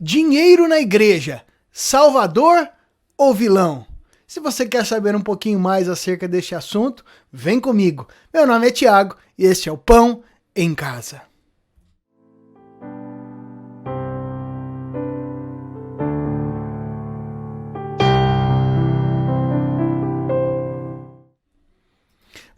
Dinheiro na igreja, salvador ou vilão? Se você quer saber um pouquinho mais acerca deste assunto, vem comigo. Meu nome é Tiago e este é o Pão em Casa.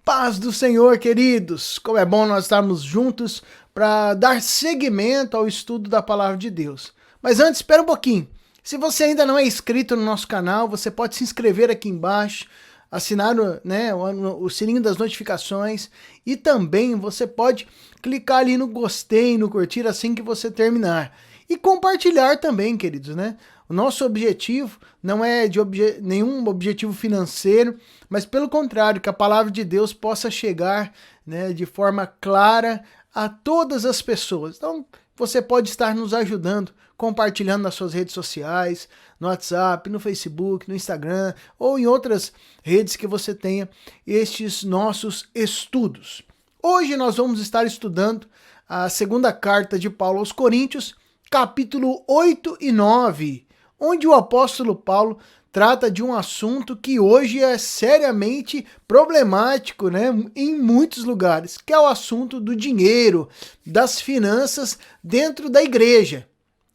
Paz do Senhor, queridos! Como é bom nós estarmos juntos para dar seguimento ao estudo da Palavra de Deus. Mas antes, espera um pouquinho. Se você ainda não é inscrito no nosso canal, você pode se inscrever aqui embaixo, assinar o sininho das notificações e também você pode clicar ali no gostei, no curtir assim que você terminar. E compartilhar também, queridos, né? O nosso objetivo não é de nenhum objetivo financeiro, mas pelo contrário, que a palavra de Deus possa chegar, né, de forma clara a todas as pessoas. Então, você pode estar nos ajudando, compartilhando nas suas redes sociais, no WhatsApp, no Facebook, no Instagram ou em outras redes que você tenha estes nossos estudos. Hoje nós vamos estar estudando a segunda carta de Paulo aos Coríntios, capítulo 8 e 9, onde o apóstolo Paulo trata de um assunto que hoje é seriamente problemático, né, em muitos lugares, que é o assunto do dinheiro, das finanças dentro da igreja.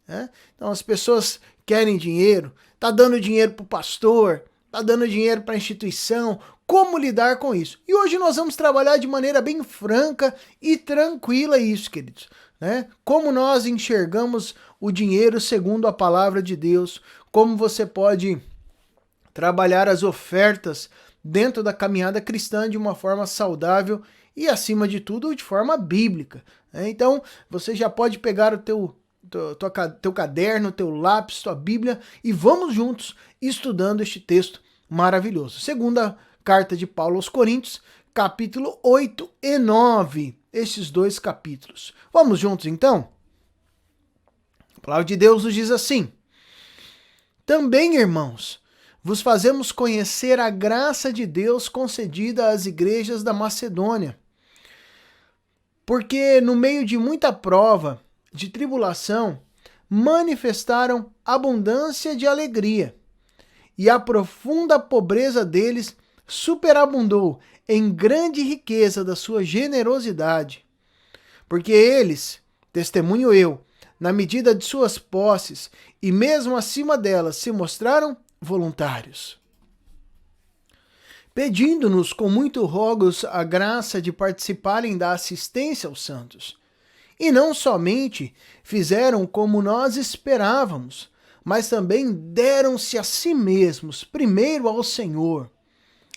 Né? Então as pessoas querem dinheiro, tá dando dinheiro para o pastor, tá dando dinheiro para a instituição, como lidar com isso? E hoje nós vamos trabalhar de maneira bem franca e tranquila isso, queridos. Né? Como nós enxergamos o dinheiro segundo a palavra de Deus, como você pode trabalhar as ofertas dentro da caminhada cristã de uma forma saudável e, acima de tudo, de forma bíblica. Né? Então, você já pode pegar o teu caderno, teu lápis, tua Bíblia e vamos juntos estudando este texto maravilhoso. Segunda carta de Paulo aos Coríntios, capítulo 8 e 9. Estes dois capítulos. Vamos juntos então? A palavra de Deus nos diz assim: também, irmãos, vos fazemos conhecer a graça de Deus concedida às igrejas da Macedônia. Porque no meio de muita prova, de tribulação, manifestaram abundância de alegria, e a profunda pobreza deles superabundou em grande riqueza da sua generosidade. Porque eles, testemunho eu, na medida de suas posses e mesmo acima delas, se mostraram voluntários, pedindo-nos com muito rogos a graça de participarem da assistência aos santos. E não somente fizeram como nós esperávamos, mas também deram-se a si mesmos, primeiro ao Senhor,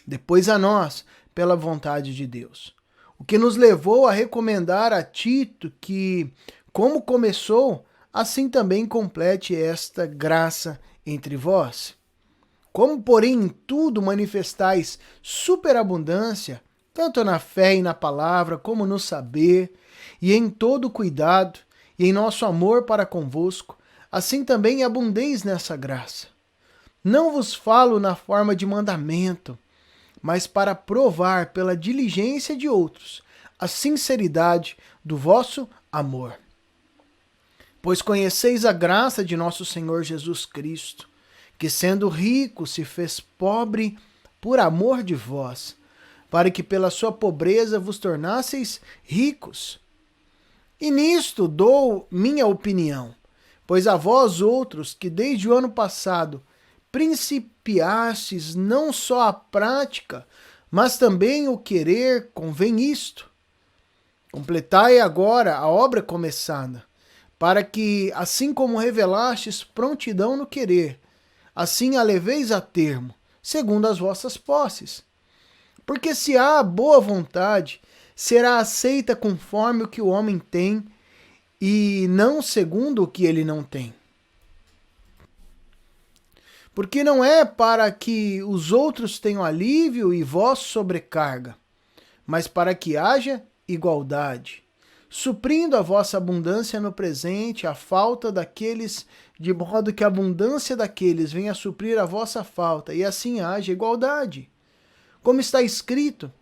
depois a nós, pela vontade de Deus. O que nos levou a recomendar a Tito que, como começou, assim também complete esta graça entre vós. Como, porém, em tudo manifestais superabundância, tanto na fé e na palavra, como no saber, e em todo cuidado, e em nosso amor para convosco, assim também abundeis nessa graça. Não vos falo na forma de mandamento, mas para provar pela diligência de outros a sinceridade do vosso amor. Pois conheceis a graça de nosso Senhor Jesus Cristo, que sendo rico se fez pobre por amor de vós, para que pela sua pobreza vos tornasseis ricos. E nisto dou minha opinião, pois a vós outros que desde o ano passado principiastes não só a prática, mas também o querer, convém isto. Completai agora a obra começada, para que, assim como revelastes prontidão no querer, assim a leveis a termo, segundo as vossas posses. Porque se há boa vontade, será aceita conforme o que o homem tem, e não segundo o que ele não tem. Porque não é para que os outros tenham alívio e vós sobrecarga, mas para que haja igualdade, suprindo a vossa abundância no presente a falta daqueles, de modo que a abundância daqueles venha a suprir a vossa falta, e assim haja igualdade. Como está escrito,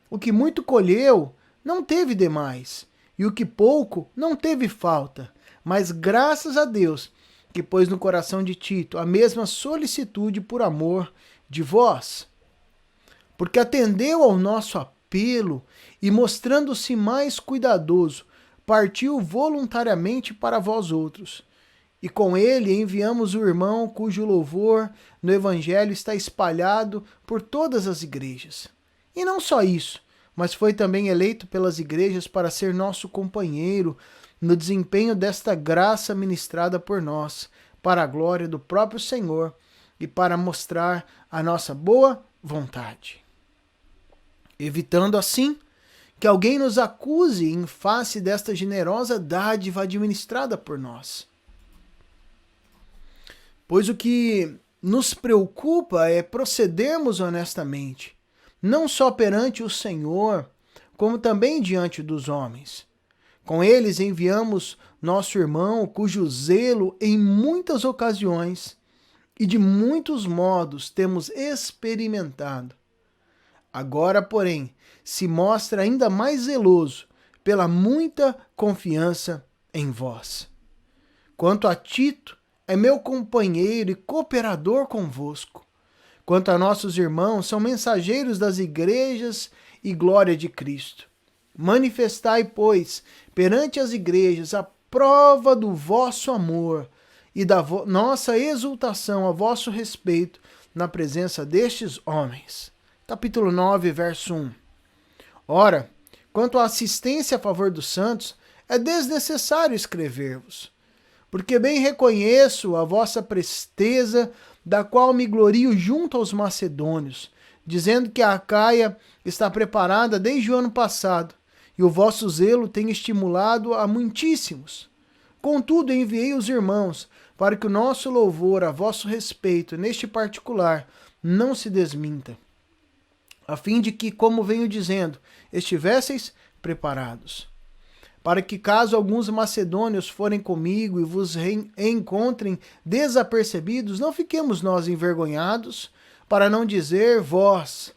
o que muito colheu não teve demais, e o que pouco não teve falta, mas graças a Deus que pôs no coração de Tito a mesma solicitude por amor de vós, porque atendeu ao nosso apelo e, mostrando-se mais cuidadoso, partiu voluntariamente para vós outros. E com ele enviamos o irmão cujo louvor no Evangelho está espalhado por todas as igrejas. E não só isso, mas foi também eleito pelas igrejas para ser nosso companheiro no desempenho desta graça ministrada por nós, para a glória do próprio Senhor e para mostrar a nossa boa vontade. Evitando assim que alguém nos acuse em face desta generosa dádiva administrada por nós. Pois o que nos preocupa é procedermos honestamente, não só perante o Senhor, como também diante dos homens. Com eles enviamos nosso irmão, cujo zelo em muitas ocasiões e de muitos modos temos experimentado. Agora, porém, se mostra ainda mais zeloso pela muita confiança em vós. Quanto a Tito, é meu companheiro e cooperador convosco. Quanto a nossos irmãos, são mensageiros das igrejas e glória de Cristo. Manifestai, pois, perante as igrejas a prova do vosso amor e da nossa exultação a vosso respeito na presença destes homens. Capítulo 9, verso 1. Ora, quanto à assistência a favor dos santos, é desnecessário escrever-vos, porque bem reconheço a vossa presteza, da qual me glorio junto aos macedônios, dizendo que a Acaia está preparada desde o ano passado, e o vosso zelo tem estimulado a muitíssimos. Contudo, enviei os irmãos, para que o nosso louvor a vosso respeito, neste particular, não se desminta, a fim de que, como venho dizendo, estivesseis preparados. Para que, caso alguns macedônios forem comigo e vos encontrem desapercebidos, não fiquemos nós envergonhados, para não dizer vós,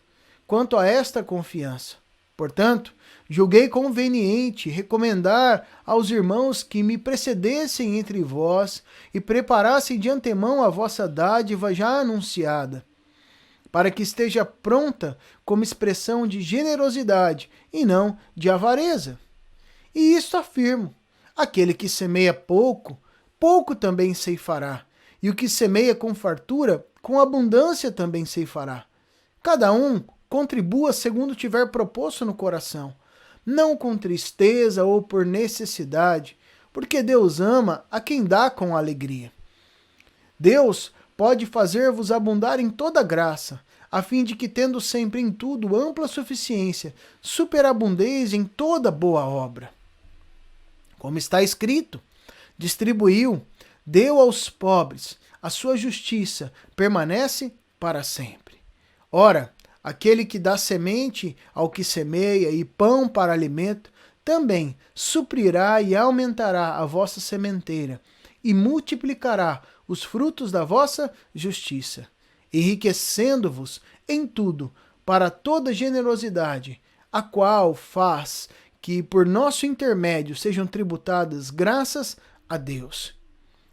quanto a esta confiança. Portanto, julguei conveniente recomendar aos irmãos que me precedessem entre vós e preparassem de antemão a vossa dádiva já anunciada, para que esteja pronta como expressão de generosidade e não de avareza. E isto afirmo: aquele que semeia pouco, pouco também ceifará, e o que semeia com fartura, com abundância também ceifará. Cada um contribua segundo tiver proposto no coração, não com tristeza ou por necessidade, porque Deus ama a quem dá com alegria. Deus pode fazer-vos abundar em toda graça, a fim de que, tendo sempre em tudo ampla suficiência, superabundeis em toda boa obra. Como está escrito, distribuiu, deu aos pobres, a sua justiça permanece para sempre. Ora, aquele que dá semente ao que semeia e pão para alimento, também suprirá e aumentará a vossa sementeira e multiplicará os frutos da vossa justiça, enriquecendo-vos em tudo para toda generosidade, a qual faz que por nosso intermédio sejam tributadas graças a Deus.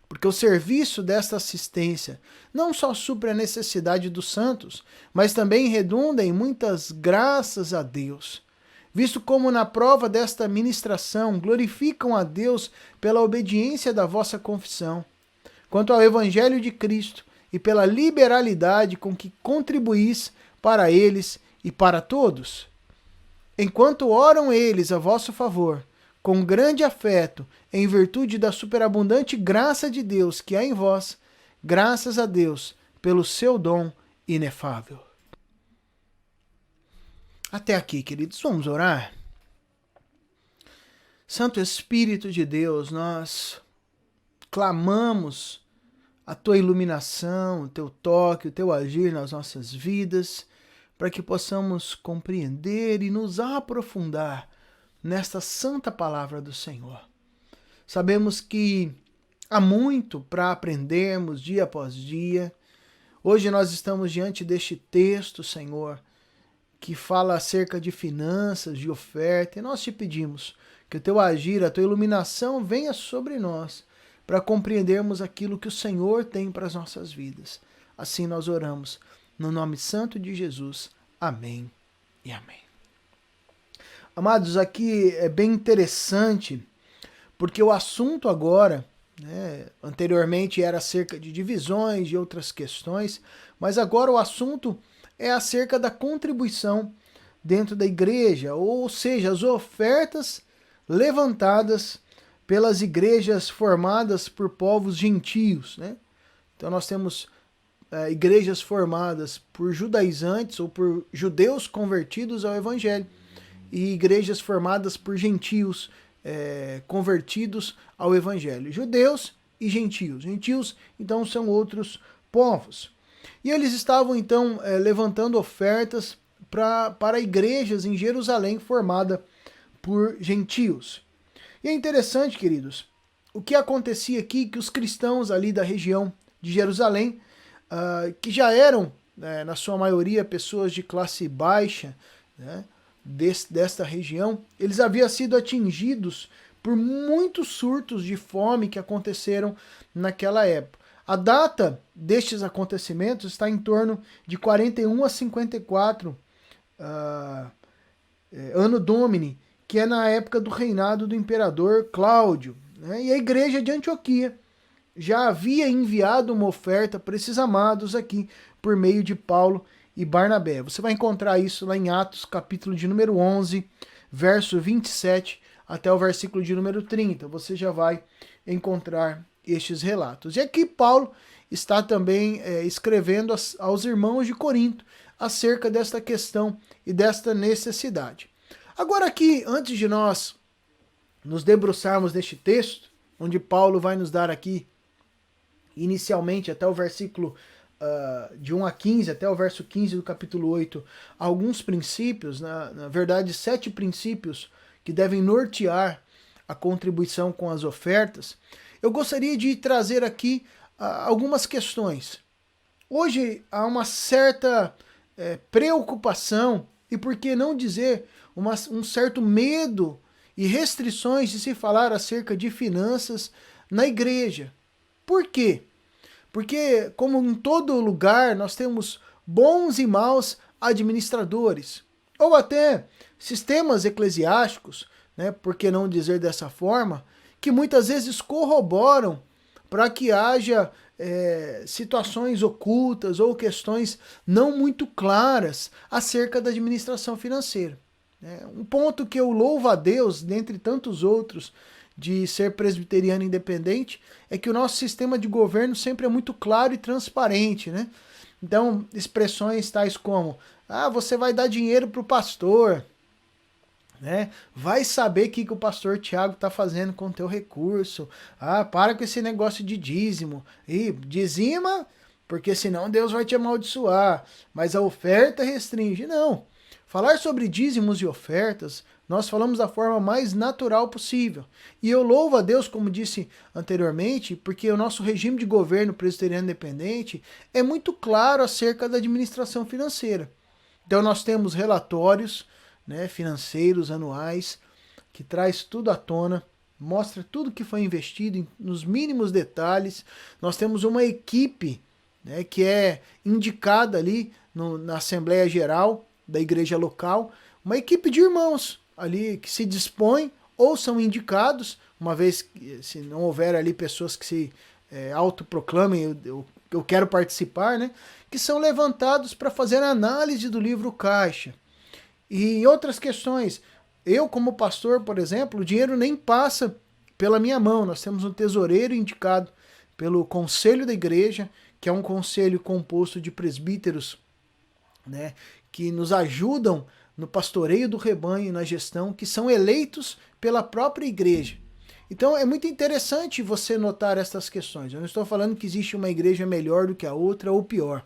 Porque o serviço desta assistência não só supre a necessidade dos santos, mas também redunda em muitas graças a Deus, visto como na prova desta ministração glorificam a Deus pela obediência da vossa confissão, quanto ao Evangelho de Cristo e pela liberalidade com que contribuís para eles e para todos. Enquanto oram eles a vosso favor, com grande afeto, em virtude da superabundante graça de Deus que há em vós, graças a Deus pelo seu dom inefável. Até aqui, queridos, vamos orar? Santo Espírito de Deus, nós clamamos a tua iluminação, o teu toque, o teu agir nas nossas vidas, para que possamos compreender e nos aprofundar nesta santa palavra do Senhor. Sabemos que há muito para aprendermos dia após dia. Hoje nós estamos diante deste texto, Senhor, que fala acerca de finanças, de oferta, e nós te pedimos que o teu agir, a tua iluminação venha sobre nós, para compreendermos aquilo que o Senhor tem para as nossas vidas. Assim nós oramos, no nome santo de Jesus. Amém e amém. Amados, aqui é bem interessante, porque o assunto agora, né, anteriormente era acerca de divisões e outras questões, mas agora o assunto é acerca da contribuição dentro da igreja, ou seja, as ofertas levantadas pelas igrejas formadas por povos gentios, né? Então nós temos igrejas formadas por judaizantes ou por judeus convertidos ao evangelho e igrejas formadas por gentios convertidos ao evangelho. Judeus e gentios. Gentios, então, são outros povos. E eles estavam, então, levantando ofertas para igrejas em Jerusalém formada por gentios. E é interessante, queridos, o que acontecia aqui, que os cristãos ali da região de Jerusalém, que já eram, na sua maioria, pessoas de classe baixa, né, desta região, eles haviam sido atingidos por muitos surtos de fome que aconteceram naquela época. A data destes acontecimentos está em torno de 41 a 54 Anno Domini, que é na época do reinado do imperador Cláudio, né? E a igreja de Antioquia já havia enviado uma oferta para esses amados aqui, por meio de Paulo e Barnabé. Você vai encontrar isso lá em Atos, capítulo de número 11, verso 27 até o versículo de número 30. Você já vai encontrar estes relatos. E aqui Paulo está também escrevendo aos irmãos de Corinto acerca desta questão e desta necessidade. Agora aqui, antes de nós nos debruçarmos neste texto, onde Paulo vai nos dar aqui, inicialmente até o versículo de 1 a 15, até o verso 15 do capítulo 8, alguns princípios, na verdade 7 princípios que devem nortear a contribuição com as ofertas, eu gostaria de trazer aqui algumas questões. Hoje há uma certa preocupação, e por que não dizer um certo medo e restrições de se falar acerca de finanças na igreja. Por quê? Porque, como em todo lugar, nós temos bons e maus administradores, ou até sistemas eclesiásticos, né, por que não dizer dessa forma, que muitas vezes corroboram para que haja situações ocultas ou questões não muito claras acerca da administração financeira. Um ponto que eu louvo a Deus, dentre tantos outros, de ser presbiteriano independente, é que o nosso sistema de governo sempre é muito claro e transparente, né? Então, expressões tais como, você vai dar dinheiro para o pastor, né? Vai saber o que o pastor Tiago está fazendo com o teu recurso. Para com esse negócio de dízimo. E dizima, porque senão Deus vai te amaldiçoar. Mas a oferta restringe. Não. Falar sobre dízimos e ofertas, nós falamos da forma mais natural possível. E eu louvo a Deus, como disse anteriormente, porque o nosso regime de governo presbiteriano independente é muito claro acerca da administração financeira. Então nós temos relatórios, né, financeiros anuais, que traz tudo à tona, mostra tudo que foi investido nos mínimos detalhes. Nós temos uma equipe, né, que é indicada ali na Assembleia Geral da igreja local, uma equipe de irmãos ali que se dispõem ou são indicados, uma vez que, se não houver ali pessoas que se autoproclamem, eu quero participar, né, que são levantados para fazer análise do livro Caixa. E outras questões, eu como pastor, por exemplo, o dinheiro nem passa pela minha mão, nós temos um tesoureiro indicado pelo conselho da igreja, que é um conselho composto de presbíteros, né, que nos ajudam no pastoreio do rebanho e na gestão, que são eleitos pela própria igreja. Então é muito interessante você notar essas questões. Eu não estou falando que existe uma igreja melhor do que a outra ou pior,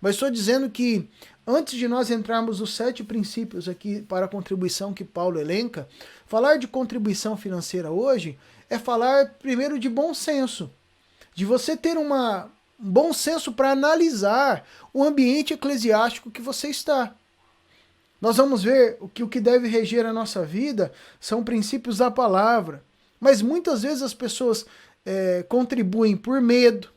mas estou dizendo que antes de nós entrarmos nos 7 princípios aqui para a contribuição que Paulo elenca, falar de contribuição financeira hoje é falar primeiro de bom senso, de você ter um bom senso para analisar o ambiente eclesiástico que você está. Nós vamos ver que o que deve reger a nossa vida são princípios da palavra, mas muitas vezes as pessoas contribuem por medo,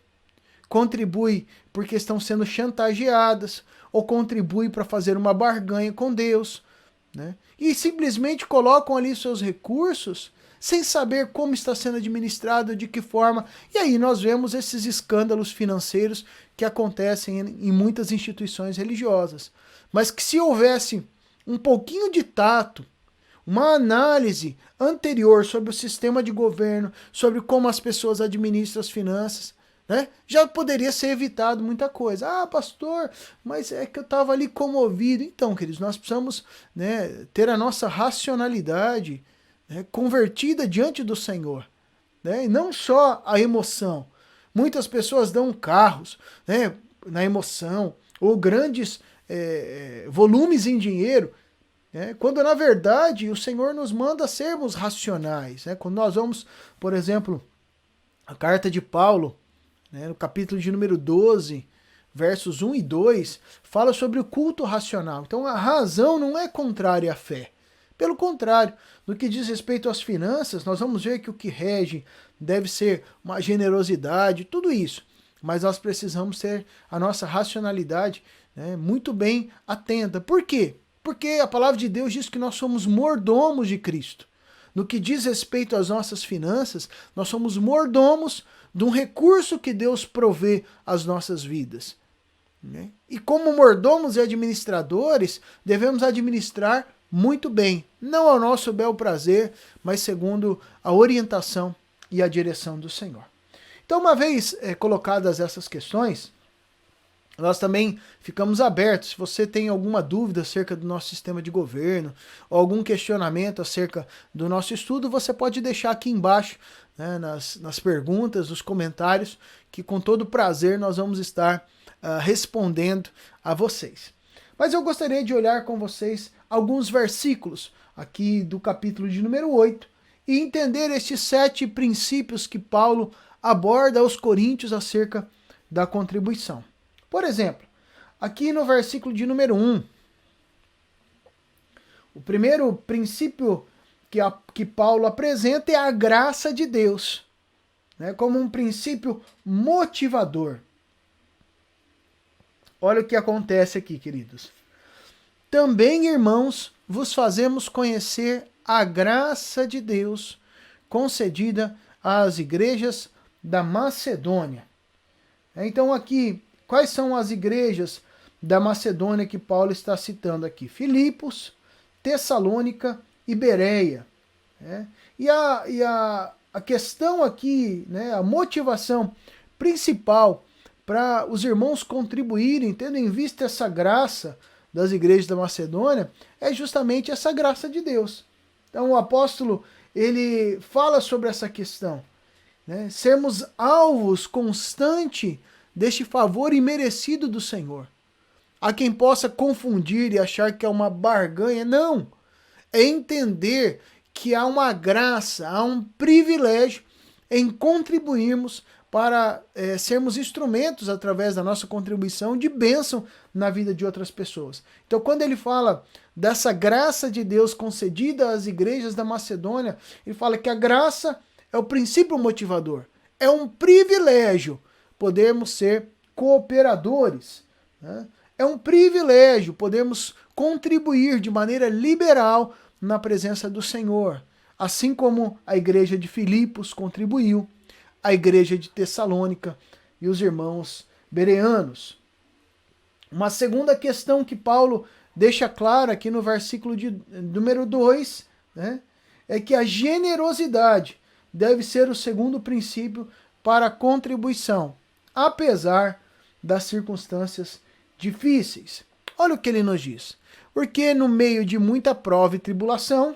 contribuem porque estão sendo chantageadas, ou contribuem para fazer uma barganha com Deus, né? E simplesmente colocam ali seus recursos sem saber como está sendo administrado, de que forma. E aí nós vemos esses escândalos financeiros que acontecem em muitas instituições religiosas. Mas que se houvesse um pouquinho de tato, uma análise anterior sobre o sistema de governo, sobre como as pessoas administram as finanças, né, já poderia ser evitado muita coisa. Ah, pastor, mas é que eu estava ali comovido. Então, queridos, nós precisamos, né, ter a nossa racionalidade, né, convertida diante do Senhor, né, e não só a emoção. Muitas pessoas dão carros, né, na emoção, ou grandes volumes em dinheiro, quando na verdade o Senhor nos manda sermos racionais. Né? Quando nós vamos, por exemplo, a carta de Paulo, no capítulo de número 12, versos 1 e 2, fala sobre o culto racional. Então a razão não é contrária à fé. Pelo contrário, no que diz respeito às finanças, nós vamos ver que o que rege deve ser uma generosidade, tudo isso. Mas nós precisamos ter a nossa racionalidade, né, muito bem atenta. Por quê? Porque a palavra de Deus diz que nós somos mordomos de Cristo. No que diz respeito às nossas finanças, nós somos mordomos de um recurso que Deus provê às nossas vidas. Né? E como mordomos e administradores, devemos administrar muito bem, não ao nosso bel prazer, mas segundo a orientação e a direção do Senhor. Então, uma vez colocadas essas questões, nós também ficamos abertos. Se você tem alguma dúvida acerca do nosso sistema de governo, ou algum questionamento acerca do nosso estudo, você pode deixar aqui embaixo, né, nas perguntas, nos comentários, que com todo prazer nós vamos estar respondendo a vocês. Mas eu gostaria de olhar com vocês alguns versículos aqui do capítulo de número 8 e entender estes 7 princípios que Paulo aborda aos coríntios acerca da contribuição. Por exemplo, aqui no versículo de número 1, o primeiro princípio que Paulo apresenta é a graça de Deus, né, como um princípio motivador. Olha o que acontece aqui, queridos. Também, irmãos, vos fazemos conhecer a graça de Deus concedida às igrejas da Macedônia. Então aqui, quais são as igrejas da Macedônia que Paulo está citando aqui? Filipos, Tessalônica e Bereia. E a questão aqui, né, a motivação principal para os irmãos contribuírem, tendo em vista essa graça das igrejas da Macedônia, é justamente essa graça de Deus. Então o apóstolo, ele fala sobre essa questão, né? Sermos alvos constante deste favor imerecido do Senhor. Há quem possa confundir e achar que é uma barganha. Não! É entender que há uma graça, há um privilégio em contribuirmos para sermos instrumentos, através da nossa contribuição, de bênção na vida de outras pessoas. Então, quando ele fala dessa graça de Deus concedida às igrejas da Macedônia, ele fala que a graça é o princípio motivador. É um privilégio podermos ser cooperadores, né? É um privilégio podermos contribuir de maneira liberal na presença do Senhor, assim como a igreja de Filipos contribuiu, a igreja de Tessalônica e os irmãos bereanos. Uma segunda questão que Paulo deixa clara aqui no versículo de número 2, né, é que a generosidade deve ser o segundo princípio para a contribuição, apesar das circunstâncias difíceis. Olha o que ele nos diz. Porque no meio de muita prova e tribulação,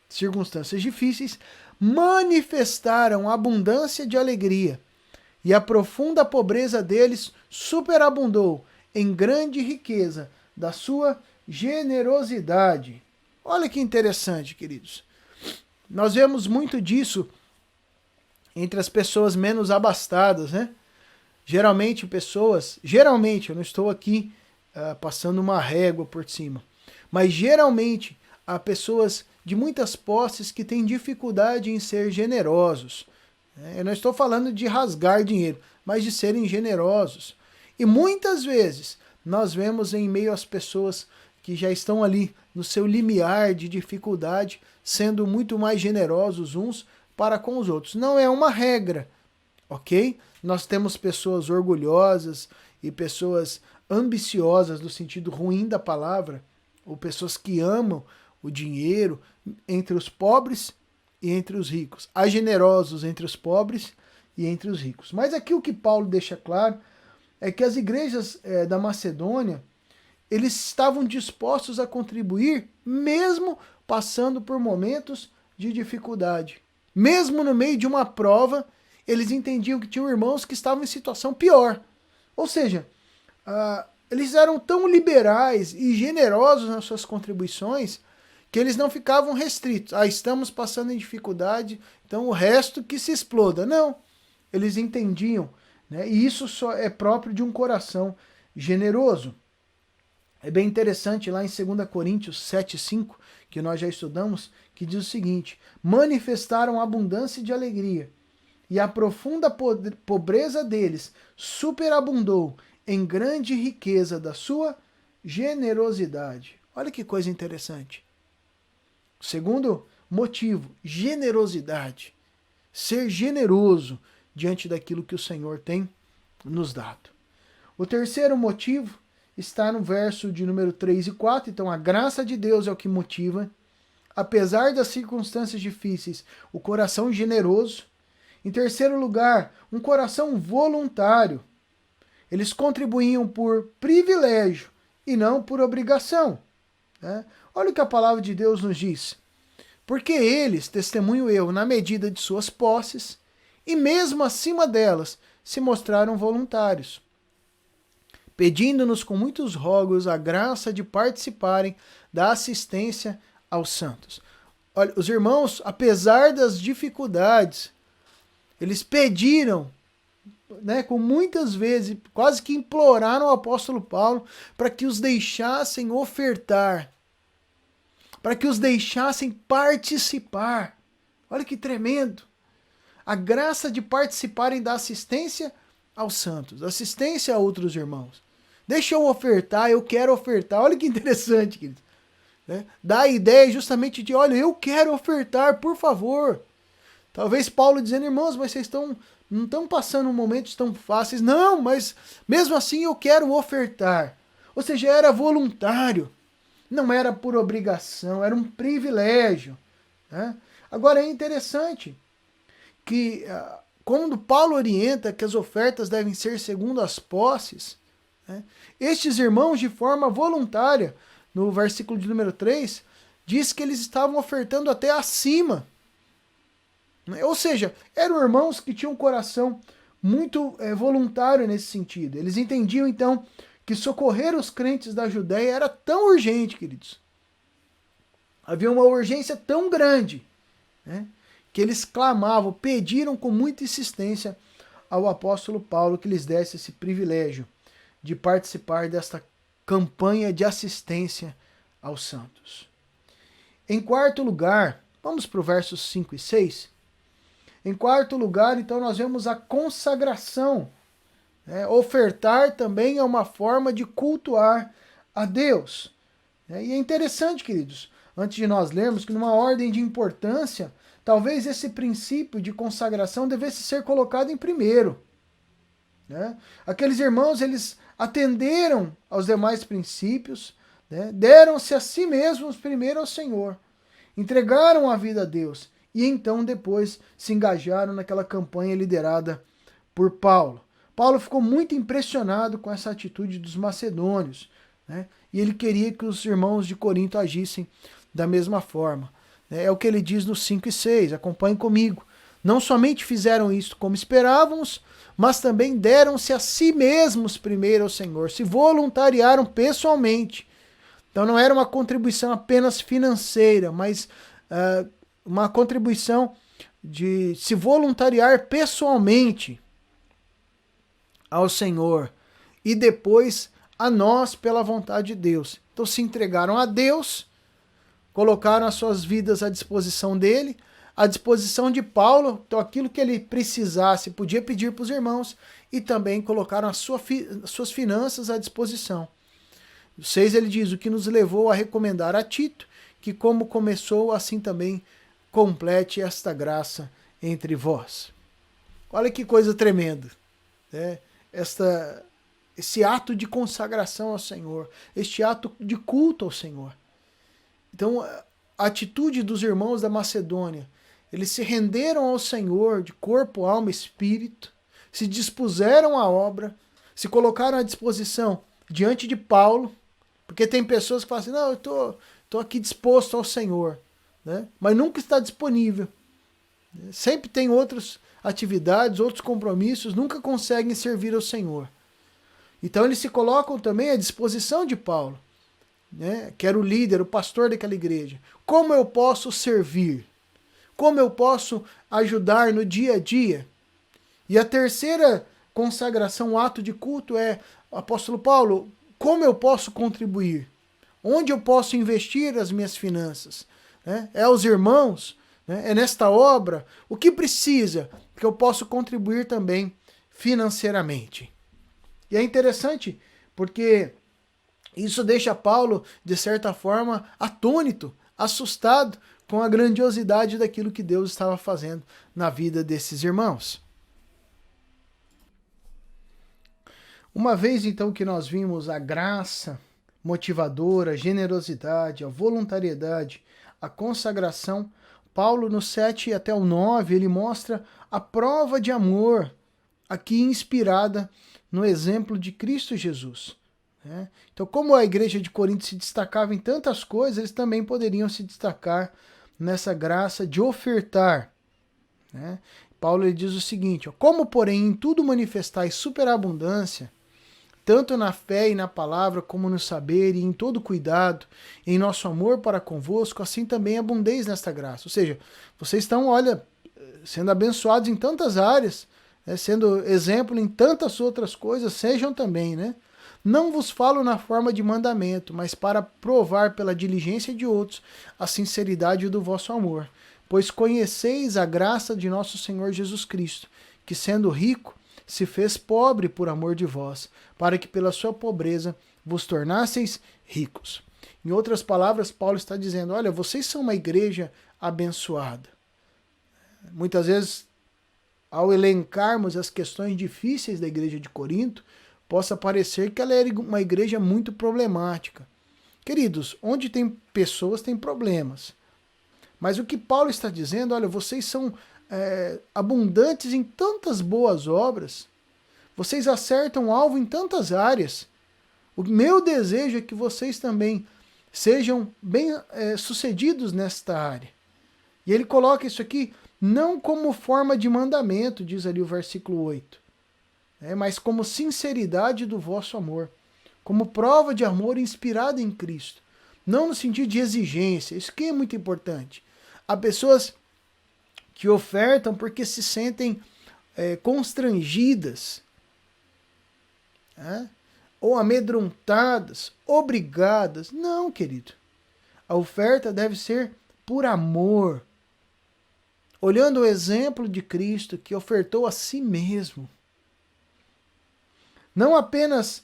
circunstâncias difíceis, manifestaram abundância de alegria, e a profunda pobreza deles superabundou em grande riqueza da sua generosidade. Olha que interessante, queridos. Nós vemos muito disso entre as pessoas menos abastadas, né? Geralmente, eu não estou aqui passando uma régua por cima, mas geralmente há pessoas de muitas posses que têm dificuldade em ser generosos, Eu não estou falando de rasgar dinheiro, mas de serem generosos. E muitas vezes nós vemos em meio às pessoas que já estão ali no seu limiar de dificuldade, sendo muito mais generosos uns para com os outros. Não é uma regra, ok? Nós temos pessoas orgulhosas e pessoas ambiciosas no sentido ruim da palavra, ou pessoas que amam o dinheiro entre os pobres e entre os ricos. Há generosos entre os pobres e entre os ricos. Mas aqui o que Paulo deixa claro é que as igrejas da Macedônia, eles estavam dispostos a contribuir mesmo passando por momentos de dificuldade. Mesmo no meio de uma prova, eles entendiam que tinham irmãos que estavam em situação pior. Ou seja, eles eram tão liberais e generosos nas suas contribuições que eles não ficavam restritos. Estamos passando em dificuldade, então o resto que se exploda. Não, eles entendiam, né? E isso só é próprio de um coração generoso. É bem interessante lá em 2 Coríntios 7,5, que nós já estudamos, que diz o seguinte: manifestaram abundância de alegria, e a profunda pobreza deles superabundou em grande riqueza da sua generosidade. Olha que coisa interessante. Segundo motivo, generosidade. Ser generoso diante daquilo que o Senhor tem nos dado. O terceiro motivo está no verso de número 3 e 4. Então, a graça de Deus é o que motiva. Apesar das circunstâncias difíceis, o coração generoso. Em terceiro lugar, um coração voluntário. Eles contribuíam por privilégio e não por obrigação. Né? Olha o que a palavra de Deus nos diz. Porque eles, testemunho eu, na medida de suas posses, e mesmo acima delas, se mostraram voluntários, pedindo-nos com muitos rogos a graça de participarem da assistência aos santos. Olha, os irmãos, apesar das dificuldades, eles pediram, né, com muitas vezes, quase que imploraram ao apóstolo Paulo para que os deixassem ofertar, para que os deixassem participar. Olha que tremendo! A graça de participarem da assistência aos santos, assistência a outros irmãos. Deixa eu ofertar, eu quero ofertar. Olha que interessante, querido. Né? Dá a ideia justamente de, olha, eu quero ofertar, por favor. Talvez Paulo dizendo, irmãos, mas vocês não estão passando momentos tão fáceis. Não, mas mesmo assim eu quero ofertar. Ou seja, era voluntário. Não era por obrigação, era um privilégio. Né? Agora é interessante que quando Paulo orienta que as ofertas devem ser segundo as posses, né, estes irmãos de forma voluntária, no versículo de número 3, diz que eles estavam ofertando até acima. Ou seja, eram irmãos que tinham um coração muito voluntário nesse sentido. Eles entendiam então que socorrer os crentes da Judéia era tão urgente, queridos. Havia uma urgência tão grande, né, que eles clamavam, pediram com muita insistência ao apóstolo Paulo que lhes desse esse privilégio de participar desta campanha de assistência aos santos. Em quarto lugar, vamos para o versos 5 e 6. Em quarto lugar, então, nós vemos a consagração. Ofertar também é uma forma de cultuar a Deus. E é interessante, queridos, antes de nós lermos, que numa ordem de importância, talvez esse princípio de consagração devesse ser colocado em primeiro. Aqueles irmãos, eles atenderam aos demais princípios, deram-se a si mesmos primeiro ao Senhor, entregaram a vida a Deus e então depois se engajaram naquela campanha liderada por Paulo. Paulo ficou muito impressionado com essa atitude dos macedônios, e ele queria que os irmãos de Corinto agissem da mesma forma. É o que ele diz nos 5 e 6, acompanhem comigo. Não somente fizeram isso como esperávamos, mas também deram-se a si mesmos primeiro ao Senhor, se voluntariaram pessoalmente. Então não era uma contribuição apenas financeira, mas uma contribuição de se voluntariar pessoalmente ao Senhor e depois a nós pela vontade de Deus. Então se entregaram a Deus, colocaram as suas vidas à disposição dele, à disposição de Paulo, então aquilo que ele precisasse podia pedir para os irmãos, e também colocaram as suas finanças à disposição. 6 ele diz, o que nos levou a recomendar a Tito, que como começou, assim também complete esta graça entre vós. Olha que coisa tremenda, né? Esse ato de consagração ao Senhor, este ato de culto ao Senhor. Então, a atitude dos irmãos da Macedônia, eles se renderam ao Senhor de corpo, alma e espírito, se dispuseram à obra, se colocaram à disposição diante de Paulo, porque tem pessoas que falam assim, não, eu estou aqui disposto ao Senhor, né? Mas nunca está disponível. Sempre tem outras atividades, outros compromissos, nunca conseguem servir ao Senhor. Então eles se colocam também à disposição de Paulo, né, que era o líder, o pastor daquela igreja. Como eu posso servir? Como eu posso ajudar no dia a dia? E a terceira consagração, o ato de culto é, apóstolo Paulo, como eu posso contribuir? Onde eu posso investir as minhas finanças? É aos irmãos? É nesta obra? O que precisa que eu possa contribuir também financeiramente? E é interessante porque isso deixa Paulo, de certa forma, atônito, assustado com a grandiosidade daquilo que Deus estava fazendo na vida desses irmãos. Uma vez então que nós vimos a graça motivadora, a generosidade, a voluntariedade, a consagração, Paulo no 7 até o 9, ele mostra a prova de amor aqui inspirada no exemplo de Cristo Jesus. Então, como a igreja de Corinto se destacava em tantas coisas, eles também poderiam se destacar nessa graça de ofertar. Paulo ele diz o seguinte, como porém em tudo manifestais superabundância, tanto na fé e na palavra, como no saber e em todo cuidado, em nosso amor para convosco, assim também abundeis nesta graça. Ou seja, vocês estão, sendo abençoados em tantas áreas, sendo exemplo em tantas outras coisas, sejam também, né? Não vos falo na forma de mandamento, mas para provar pela diligência de outros a sinceridade do vosso amor. Pois conheceis a graça de nosso Senhor Jesus Cristo, que sendo rico, se fez pobre por amor de vós, para que pela sua pobreza vos tornasseis ricos. Em outras palavras, Paulo está dizendo, olha, vocês são uma igreja abençoada. Muitas vezes, ao elencarmos as questões difíceis da igreja de Corinto, possa parecer que ela era uma igreja muito problemática. Queridos, onde tem pessoas, tem problemas. Mas o que Paulo está dizendo, olha, vocês são abundantes em tantas boas obras, vocês acertam o alvo em tantas áreas. O meu desejo é que vocês também sejam bem sucedidos nesta área. E ele coloca isso aqui não como forma de mandamento, diz ali o versículo 8, mas como sinceridade do vosso amor, como prova de amor inspirada em Cristo. Não no sentido de exigência, isso que é muito importante. Há pessoas que ofertam porque se sentem constrangidas, ou amedrontadas, obrigadas. Não, querido. A oferta deve ser por amor, olhando o exemplo de Cristo que ofertou a si mesmo. Não apenas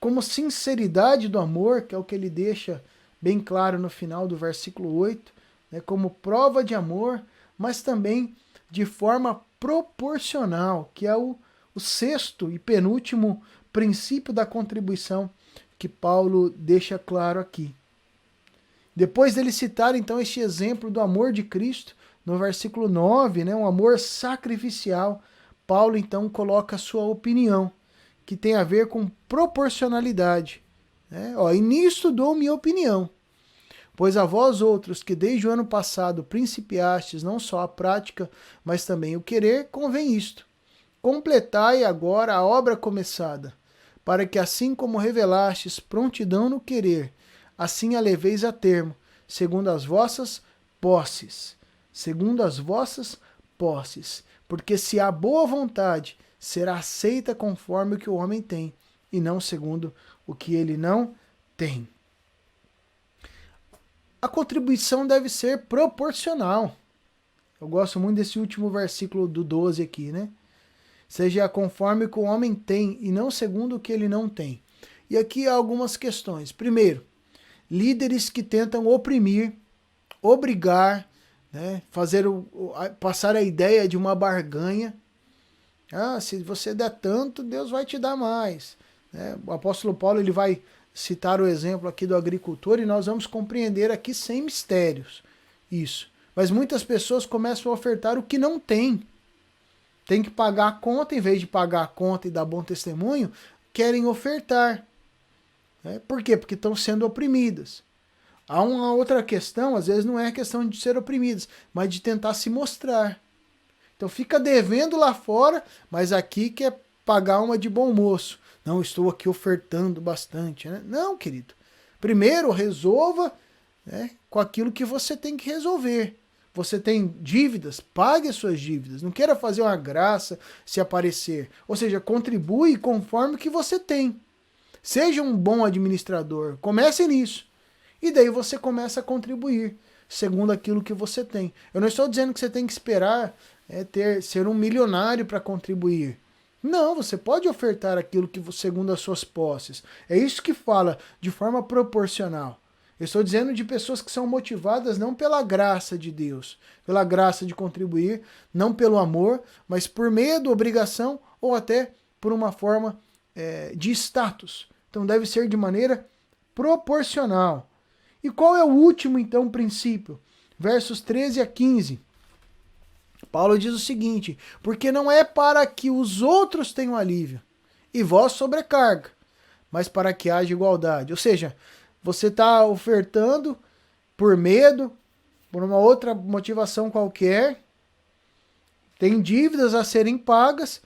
como sinceridade do amor, que é o que ele deixa bem claro no final do versículo 8, como prova de amor, mas também de forma proporcional, que é o sexto e penúltimo princípio da contribuição que Paulo deixa claro aqui. Depois dele citar então este exemplo do amor de Cristo, no versículo 9, um amor sacrificial, Paulo então coloca a sua opinião, que tem a ver com proporcionalidade. E nisto dou minha opinião. Pois a vós outros que desde o ano passado principiastes não só a prática, mas também o querer, convém isto. Completai agora a obra começada, para que assim como revelastes prontidão no querer, assim a leveis a termo, segundo as vossas posses. Segundo as vossas posses. Porque se há boa vontade, será aceita conforme o que o homem tem, e não segundo o que ele não tem. A contribuição deve ser proporcional. Eu gosto muito desse último versículo do 12 aqui, né? Seja conforme o que o homem tem e não segundo o que ele não tem. E aqui há algumas questões. Primeiro, líderes que tentam oprimir, obrigar, né, passar a ideia de uma barganha. Ah, se você der tanto, Deus vai te dar mais. Né? O apóstolo Paulo ele vai citar o exemplo aqui do agricultor e nós vamos compreender aqui sem mistérios isso. Mas muitas pessoas começam a ofertar o que não tem. Tem que pagar a conta, em vez de pagar a conta e dar bom testemunho, querem ofertar. Né? Por quê? Porque estão sendo oprimidas. Há uma outra questão, às vezes não é questão de ser oprimidas, mas de tentar se mostrar. Então fica devendo lá fora, mas aqui quer pagar uma de bom moço. Não, estou aqui ofertando bastante. Né? Não, querido. Primeiro resolva, né, com aquilo que você tem que resolver. Você tem dívidas, pague as suas dívidas. Não queira fazer uma graça se aparecer. Ou seja, contribui conforme o que você tem. Seja um bom administrador. Comece nisso. E daí você começa a contribuir, segundo aquilo que você tem. Eu não estou dizendo que você tem que esperar ser um milionário para contribuir. Não, você pode ofertar aquilo que segundo as suas posses. É isso que fala de forma proporcional. Eu estou dizendo de pessoas que são motivadas não pela graça de Deus, pela graça de contribuir, não pelo amor, mas por medo, obrigação ou até por uma forma de status. Então deve ser de maneira proporcional. E qual é o último, então, princípio? Versos 13 a 15. Paulo diz o seguinte: porque não é para que os outros tenham alívio e vós sobrecarga, mas para que haja igualdade. Ou seja, você está ofertando por medo, por uma outra motivação qualquer, tem dívidas a serem pagas,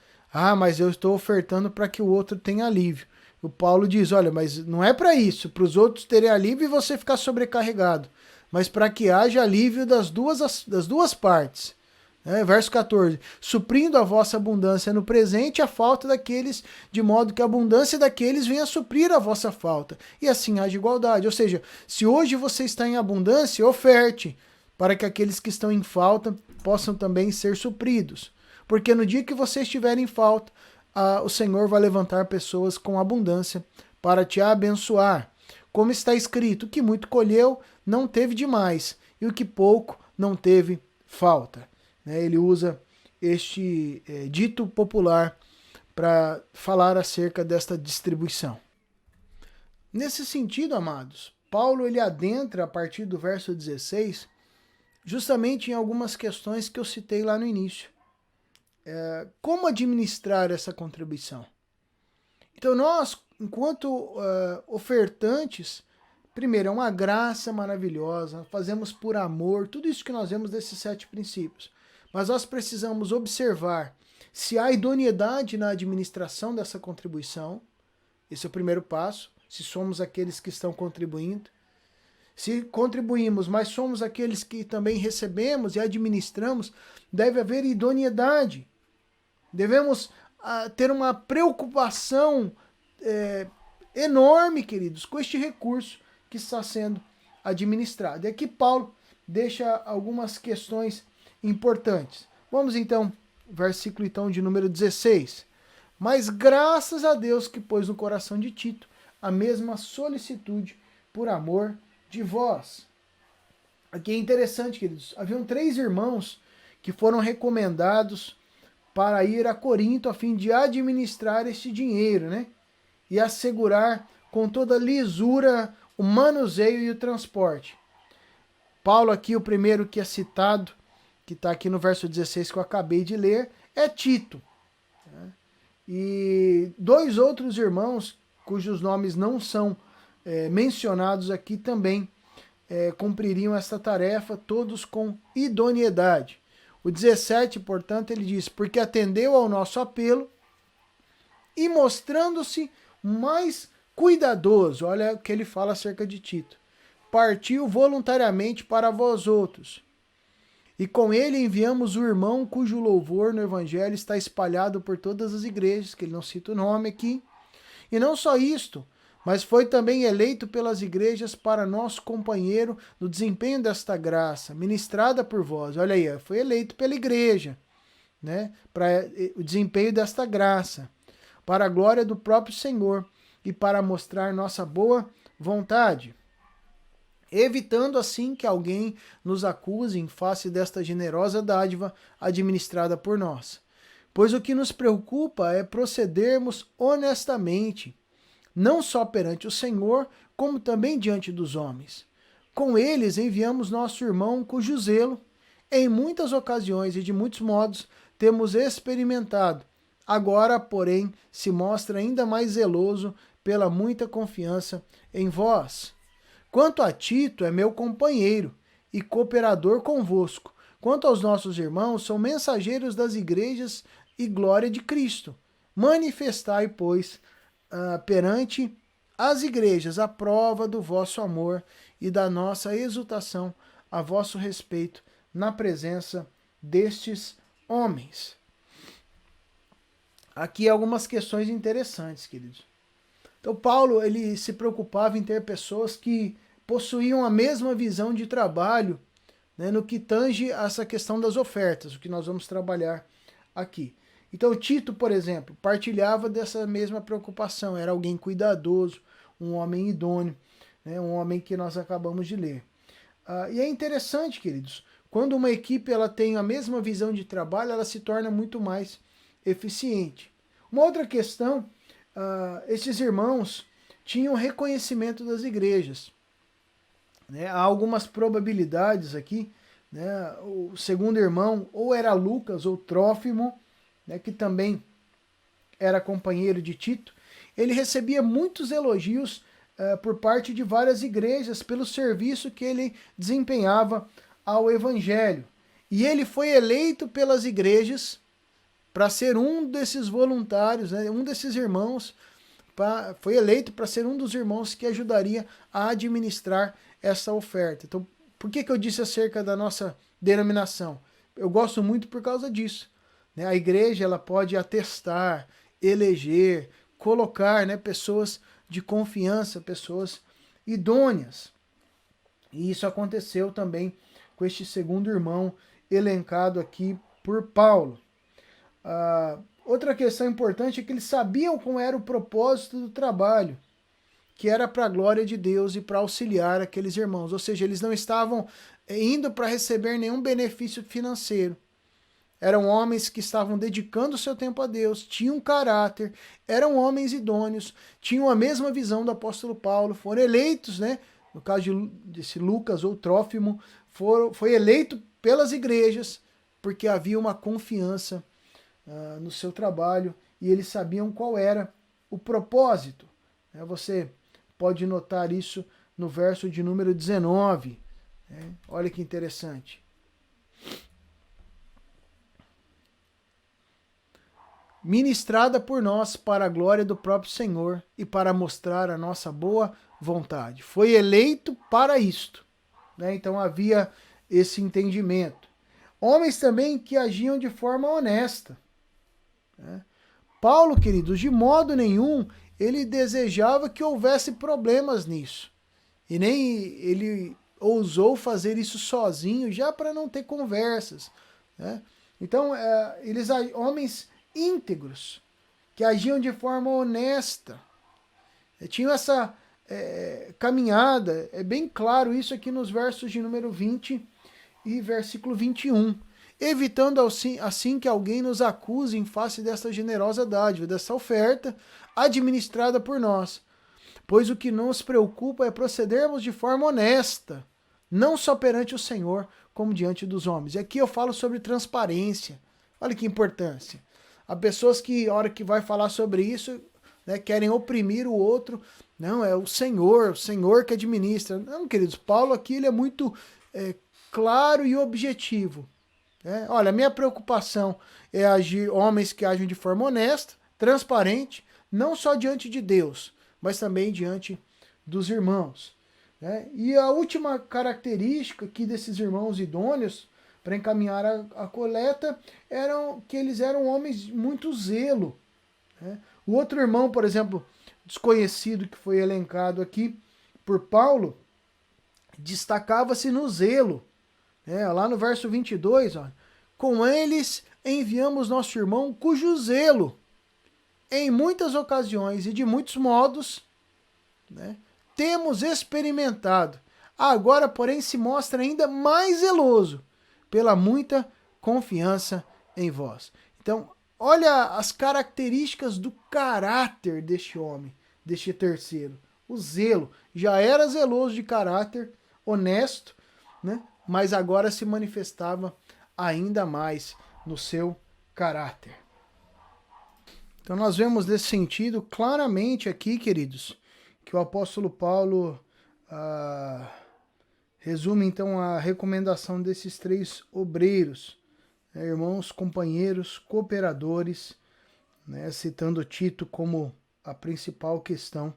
mas eu estou ofertando para que o outro tenha alívio. O Paulo diz, olha, mas não é para isso, para os outros terem alívio e você ficar sobrecarregado, mas para que haja alívio das duas partes. Verso 14, suprindo a vossa abundância no presente, a falta daqueles, de modo que a abundância daqueles venha suprir a vossa falta, e assim haja igualdade. Ou seja, se hoje você está em abundância, oferte, para que aqueles que estão em falta possam também ser supridos. Porque no dia que você estiver em falta, o Senhor vai levantar pessoas com abundância para te abençoar. Como está escrito, o que muito colheu não teve demais, e o que pouco não teve falta. Ele usa este dito popular para falar acerca desta distribuição. Nesse sentido, amados, Paulo ele adentra a partir do verso 16, justamente em algumas questões que eu citei lá no início. Como administrar essa contribuição? Então nós, enquanto ofertantes, primeiro, é uma graça maravilhosa, fazemos por amor, tudo isso que nós vemos desses 7 princípios. Mas nós precisamos observar se há idoneidade na administração dessa contribuição. Esse é o primeiro passo, se somos aqueles que estão contribuindo. Se contribuímos, mas somos aqueles que também recebemos e administramos, deve haver idoneidade. Devemos ter uma preocupação enorme, queridos, com este recurso que está sendo administrado. E aqui Paulo deixa algumas questões importantes. Vamos então, versículo então de número 16. Mas graças a Deus que pôs no coração de Tito a mesma solicitude por amor de vós. Aqui é interessante, queridos. Haviam 3 irmãos que foram recomendados para ir a Corinto a fim de administrar este dinheiro, né? E assegurar com toda lisura o manuseio e o transporte. Paulo aqui, o primeiro que é citado, que está aqui no verso 16 que eu acabei de ler, é Tito. E 2 outros irmãos, cujos nomes não são mencionados aqui, também cumpririam essa tarefa, todos com idoneidade. O 17, portanto, ele diz, porque atendeu ao nosso apelo e mostrando-se mais cuidadoso, olha o que ele fala acerca de Tito, partiu voluntariamente para vós outros. E com ele enviamos o irmão cujo louvor no evangelho está espalhado por todas as igrejas, que ele não cita o nome aqui. E não só isto, mas foi também eleito pelas igrejas para nosso companheiro no desempenho desta graça, ministrada por vós. Olha aí, foi eleito pela igreja, né, para o desempenho desta graça, para a glória do próprio Senhor e para mostrar nossa boa vontade, evitando assim que alguém nos acuse em face desta generosa dádiva administrada por nós. Pois o que nos preocupa é procedermos honestamente, não só perante o Senhor, como também diante dos homens. Com eles enviamos nosso irmão, cujo zelo, em muitas ocasiões e de muitos modos, temos experimentado. Agora, porém, se mostra ainda mais zeloso pela muita confiança em vós. Quanto a Tito, é meu companheiro e cooperador convosco. Quanto aos nossos irmãos, são mensageiros das igrejas e glória de Cristo. Manifestai, pois, perante as igrejas a prova do vosso amor e da nossa exultação a vosso respeito na presença destes homens. Aqui algumas questões interessantes, queridos. Então Paulo, ele se preocupava em ter pessoas que possuíam a mesma visão de trabalho, né, no que tange a essa questão das ofertas, o que nós vamos trabalhar aqui. Então Tito, por exemplo, partilhava dessa mesma preocupação, era alguém cuidadoso, um homem idôneo, né, um homem que nós acabamos de ler. E é interessante, queridos, quando uma equipe ela tem a mesma visão de trabalho, ela se torna muito mais eficiente. Uma outra questão, esses irmãos tinham reconhecimento das igrejas. Né? Há algumas probabilidades aqui, né? O segundo irmão ou era Lucas ou Trófimo, né? Que também era companheiro de Tito. Ele recebia muitos elogios por parte de várias igrejas pelo serviço que ele desempenhava ao evangelho. E ele foi eleito pelas igrejas para ser um desses voluntários, né, um desses irmãos, foi eleito para ser um dos irmãos que ajudaria a administrar essa oferta. Então, por que eu disse acerca da nossa denominação? Eu gosto muito por causa disso. Né? A igreja ela pode atestar, eleger, colocar, né, pessoas de confiança, pessoas idôneas. E isso aconteceu também com este segundo irmão elencado aqui por Paulo. Outra questão importante é que eles sabiam como era o propósito do trabalho, que era para a glória de Deus e para auxiliar aqueles irmãos. Ou seja, eles não estavam indo para receber nenhum benefício financeiro. Eram homens que estavam dedicando o seu tempo a Deus, tinham caráter, eram homens idôneos, tinham a mesma visão do apóstolo Paulo, foram eleitos, né? No caso desse Lucas ou Trófimo, foi eleito pelas igrejas, porque havia uma confiança no seu trabalho e eles sabiam qual era o propósito. Você pode notar isso no verso de número 19. Olha que interessante. Ministrada por nós para a glória do próprio Senhor e para mostrar a nossa boa vontade. Foi eleito para isto. Então havia esse entendimento. Homens também que agiam de forma honesta. Paulo, queridos, de modo nenhum ele desejava que houvesse problemas nisso. E nem ele ousou fazer isso sozinho, já para não ter conversas. Então, eles homens íntegros, que agiam de forma honesta. Tinham essa caminhada, é bem claro isso aqui nos versos de número 20 e versículo 21. Evitando assim que alguém nos acuse em face desta generosa dádiva, dessa oferta administrada por nós. Pois o que nos preocupa é procedermos de forma honesta, não só perante o Senhor, como diante dos homens. E aqui eu falo sobre transparência. Olha que importância. Há pessoas que, a hora que vai falar sobre isso, né, querem oprimir o outro. Não, é o Senhor que administra. Não, queridos, Paulo aqui ele é muito claro e objetivo. Olha, a minha preocupação é agir homens que agem de forma honesta, transparente, não só diante de Deus, mas também diante dos irmãos. E a última característica aqui desses irmãos idôneos para encaminhar a coleta eram que eles eram homens de muito zelo. O outro irmão, por exemplo, desconhecido que foi elencado aqui por Paulo, destacava-se no zelo. Lá no verso 22, ó, com eles enviamos nosso irmão, cujo zelo, em muitas ocasiões e de muitos modos, né, temos experimentado. Agora, porém, se mostra ainda mais zeloso pela muita confiança em vós. Então, olha as características do caráter deste homem, deste terceiro. O zelo. Já era zeloso de caráter, honesto, né? Mas agora se manifestava ainda mais no seu caráter. Então nós vemos nesse sentido claramente aqui, queridos, que o apóstolo Paulo resume então a recomendação desses três obreiros, né, irmãos, companheiros, cooperadores, né, citando Tito como a principal questão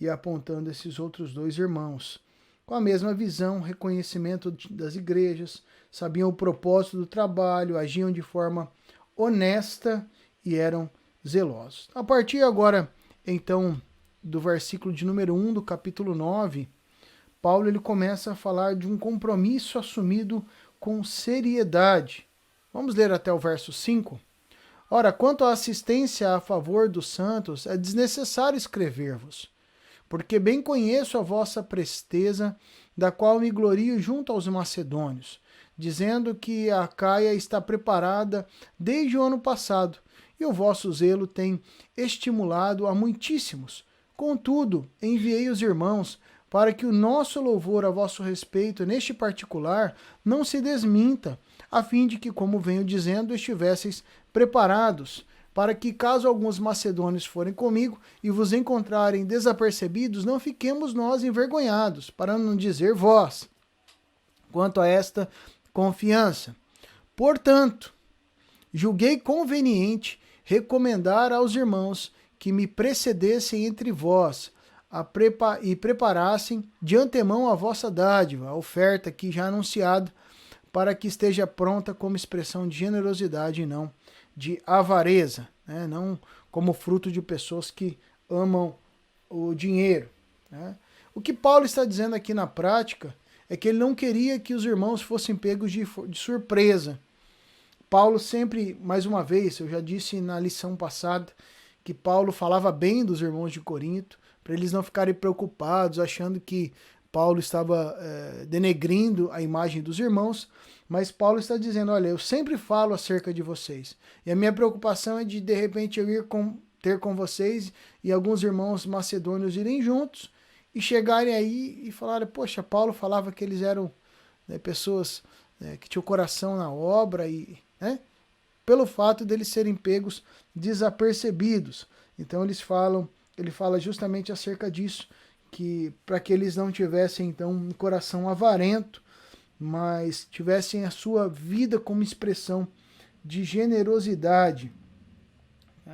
e apontando esses outros dois irmãos. Com a mesma visão, reconhecimento das igrejas, sabiam o propósito do trabalho, agiam de forma honesta e eram zelosos. A partir agora, então, do versículo de número 1 do capítulo 9, Paulo ele começa a falar de um compromisso assumido com seriedade. Vamos ler até o verso 5? Ora, quanto à assistência a favor dos santos, é desnecessário escrever-vos, porque bem conheço a vossa presteza, da qual me glorio junto aos macedônios, dizendo que a Acaia está preparada desde o ano passado, e o vosso zelo tem estimulado a muitíssimos. Contudo, enviei os irmãos para que o nosso louvor a vosso respeito neste particular não se desminta, a fim de que, como venho dizendo, estivesseis preparados, para que, caso alguns macedônios forem comigo e vos encontrarem desapercebidos, não fiquemos nós envergonhados, para não dizer vós, quanto a esta confiança. Portanto, julguei conveniente recomendar aos irmãos que me precedessem entre vós e preparassem de antemão a vossa dádiva, a oferta aqui já anunciada, para que esteja pronta como expressão de generosidade e não de avareza, né? Não como fruto de pessoas que amam o dinheiro, né? O que Paulo está dizendo aqui na prática é que ele não queria que os irmãos fossem pegos de surpresa. Paulo sempre, mais uma vez, eu já disse na lição passada, que Paulo falava bem dos irmãos de Corinto, para eles não ficarem preocupados, achando que Paulo estava denegrindo a imagem dos irmãos, mas Paulo está dizendo, olha, eu sempre falo acerca de vocês, e a minha preocupação é de repente, eu ir ter com vocês e alguns irmãos macedônios irem juntos, e chegarem aí e falarem, poxa, Paulo falava que eles eram, né, pessoas, né, que tinham o coração na obra, e, né, pelo fato deles serem pegos desapercebidos. Então ele fala justamente acerca disso, que para que eles não tivessem então um coração avarento, mas tivessem a sua vida como expressão de generosidade.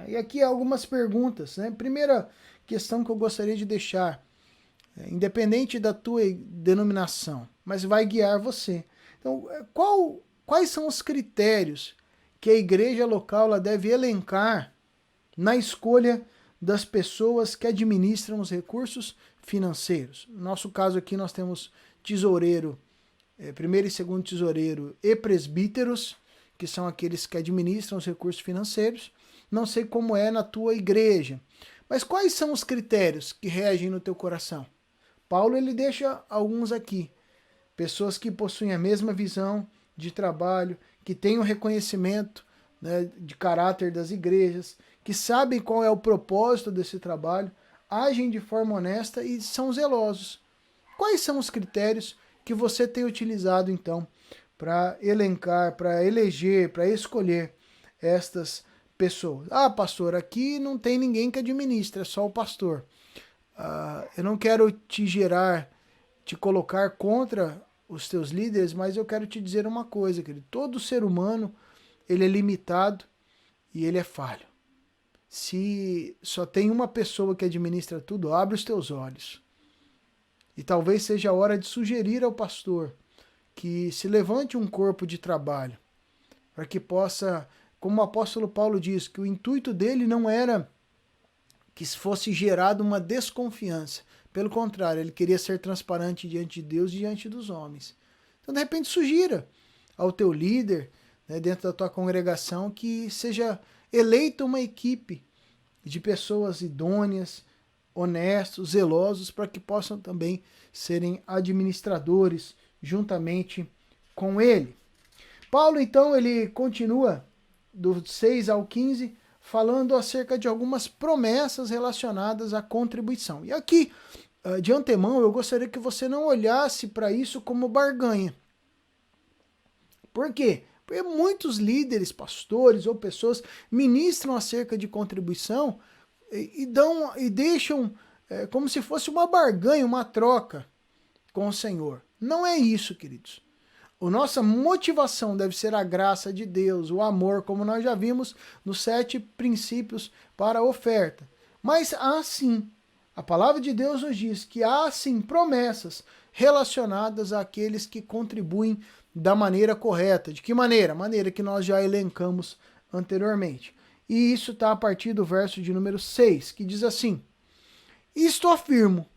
E aqui algumas perguntas, né? Primeira questão que eu gostaria de deixar, independente da tua denominação, mas vai guiar você. Então, quais são os critérios que a igreja local ela deve elencar na escolha das pessoas que administram os recursos financeiros? No nosso caso aqui nós temos tesoureiro, primeiro e segundo tesoureiro e presbíteros, que são aqueles que administram os recursos financeiros. Não sei como é na tua igreja, mas quais são os critérios que regem no teu coração? Paulo ele deixa alguns aqui. Pessoas que possuem a mesma visão de trabalho, que têm o reconhecimento, né, de caráter das igrejas, que sabem qual é o propósito desse trabalho, agem de forma honesta e são zelosos. Quais são os critérios que você tem utilizado, então, para elencar, para eleger, para escolher estas pessoas? Ah, pastor, aqui não tem ninguém que administra, é só o pastor. Eu não quero te colocar contra os teus líderes, mas eu quero te dizer uma coisa, querido. Todo ser humano, ele é limitado e ele é falho. Se só tem uma pessoa que administra tudo, abre os teus olhos. E talvez seja a hora de sugerir ao pastor que se levante um corpo de trabalho, para que possa, como o apóstolo Paulo diz, que o intuito dele não era que fosse gerada uma desconfiança. Pelo contrário, ele queria ser transparente diante de Deus e diante dos homens. Então, de repente, sugira ao teu líder, né, dentro da tua congregação, que seja eleita uma equipe de pessoas idôneas, honestos, zelosos, para que possam também serem administradores juntamente com ele. Paulo, então, ele continua do 6 ao 15, falando acerca de algumas promessas relacionadas à contribuição. E aqui, de antemão, eu gostaria que você não olhasse para isso como barganha. Por quê? Porque muitos líderes, pastores ou pessoas ministram acerca de contribuição e deixam como se fosse uma barganha, uma troca com o Senhor. Não é isso, queridos. A nossa motivação deve ser a graça de Deus, o amor, como nós já vimos nos 7 princípios para a oferta. Mas há sim, a palavra de Deus nos diz que há sim promessas relacionadas àqueles que contribuem da maneira correta. De que maneira? Maneira que nós já elencamos anteriormente. E isso está a partir do verso de número 6, que diz assim: Isto afirmo,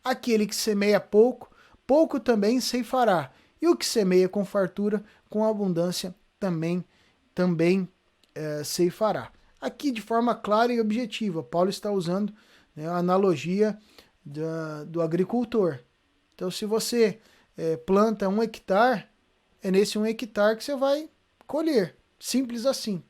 aquele que semeia pouco, pouco também ceifará. E o que semeia com fartura, com abundância, também ceifará. Aqui, de forma clara e objetiva, Paulo está usando, né, a analogia do agricultor. Então, se você planta 1 hectare, é nesse 1 hectare que você vai colher. Simples assim.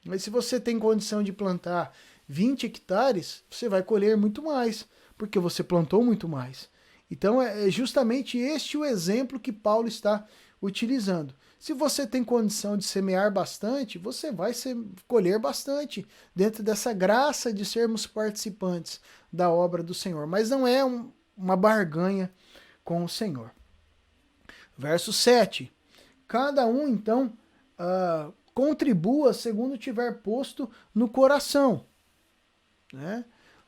Mas se você tem condição de plantar 20 hectares, você vai colher muito mais, porque você plantou muito mais. Então é justamente este o exemplo que Paulo está utilizando. Se você tem condição de semear bastante, você vai colher bastante dentro dessa graça de sermos participantes da obra do Senhor. Mas não é uma barganha com o Senhor. Verso 7. Cada um, então, contribua segundo tiver posto no coração, né?